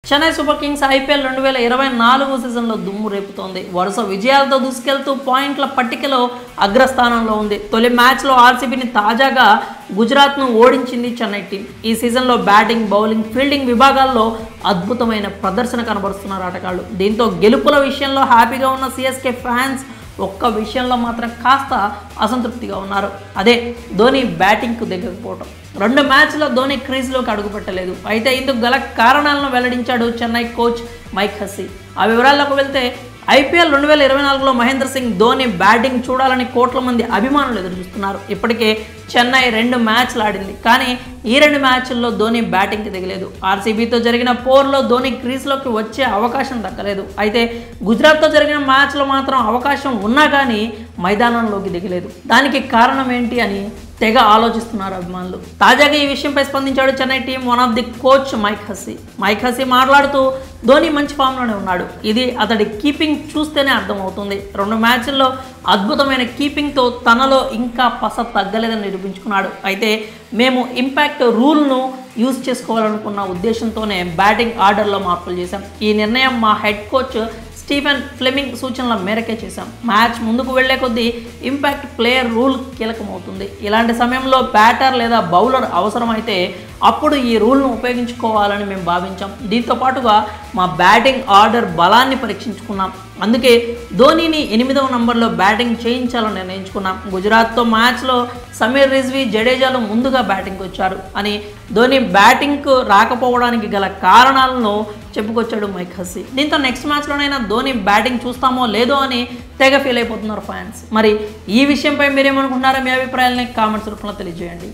Chennai super Kings IPL 2024 సీజన్లో దుమ్ము రేపుతోంది. వరుస విజయాలతో దూసుకెళ్తూ పాయింట్ల పట్టికలో అగ్రస్థానంలో ఉంది. తొలి మ్యాచ్లో ఆర్సీబీని తాజాగా గుజరాత్ను ఓడించింది చెన్నై టీం. ఈ సీజన్లో బ్యాటింగ్, బౌలింగ్, ఫీల్డింగ్ విభాగాల్లో అద్భుతమైన ప్రదర్శన కనబరుస్తున్నారు ఆటగాళ్లు. దీంతో గెలుపుల విషయంలో హ్యాపీగా ఉన్న సిఎస్కే ఫ్యాన్స్ ఒక్క విషయంలో మాత్రం కాస్త అసంతృప్తిగా ఉన్నారు. అదే ధోని బ్యాటింగ్కు దిగకపోవడం. 2 మ్యాచ్లో ధోని క్రీజ్లోకి అడుగుపెట్టలేదు. అయితే ఇందుకు గల కారణాలను వెల్లడించాడు చెన్నై కోచ్ మైక్ హస్సీ. ఆ వివరాల్లోకి వెళ్తే ఐపీఎల్ 2024లో మహేంద్ర సింగ్ ధోని బ్యాటింగ్ చూడాలని కోట్ల మంది అభిమానులు ఎదురుచూస్తున్నారు. ఇప్పటికే చెన్నై 2 మ్యాచ్లు ఆడింది, కానీ ఈ 2 మ్యాచ్ల్లో ధోని బ్యాటింగ్కి దిగలేదు. ఆర్సీబీతో జరిగిన పోర్లో ధోని క్రీజ్లోకి వచ్చే అవకాశం దక్కలేదు. అయితే గుజరాత్తో జరిగిన మ్యాచ్లో మాత్రం అవకాశం ఉన్నా కానీ మైదానంలోకి దిగలేదు. దానికి కారణం ఏంటి అని తెగ ఆలోచిస్తున్నారు అభిమానులు. తాజాగా ఈ విషయంపై స్పందించాడు Chennai team one of the coach Mike Hussey మాట్లాడుతూ ధోని మంచి ఫామ్లోనే ఉన్నాడు. ఇది అతడి కీపింగ్ చూస్తేనే అర్థమవుతుంది. 2 మ్యాచ్ల్లో అద్భుతమైన కీపింగ్తో తనలో ఇంకా పస తగ్గలేదని నిరూపించుకున్నాడు. అయితే మేము ఇంపాక్ట్ రూల్ను యూజ్ చేసుకోవాలనుకున్న ఉద్దేశంతోనే బ్యాటింగ్ ఆర్డర్లో మార్పులు చేశాం. ఈ నిర్ణయం మా హెడ్ కోచ్ స్టీఫెన్ ఫ్లెమింగ్ సూచనల మేరకే చేశాం. మ్యాచ్ ముందుకు వెళ్లే కొద్దీ ఇంపాక్ట్ ప్లేయర్ రూల్ కీలకమవుతుంది. ఇలాంటి సమయంలో బ్యాటర్ లేదా బౌలర్ అవసరమైతే అప్పుడు ఈ రూల్ను ఉపయోగించుకోవాలని మేము భావించాం. దీంతో పాటుగా మా బ్యాటింగ్ ఆర్డర్ బలాన్ని పరీక్షించుకున్నాం. అందుకే ధోనీని 8వ నంబర్లో బ్యాటింగ్ చేయించాలని నిర్ణయించుకున్నాం. గుజరాత్తో మ్యాచ్లో సమీర్ రిజ్వీ, జడేజాలు ముందుగా బ్యాటింగ్కి వచ్చారు అని ధోని బ్యాటింగ్కు రాకపోవడానికి గల కారణాలను చెప్పుకొచ్చాడు మైక్ హస్సీ. దీంతో నెక్స్ట్ మ్యాచ్లోనైనా ధోని బ్యాటింగ్ చూస్తామో లేదో అని తెగ ఫీల్ అయిపోతున్నారు ఫ్యాన్స్. మరి ఈ విషయంపై మీరేమనుకుంటున్నారో మీ అభిప్రాయాలని కామెంట్స్ రూపంలో తెలియజేయండి.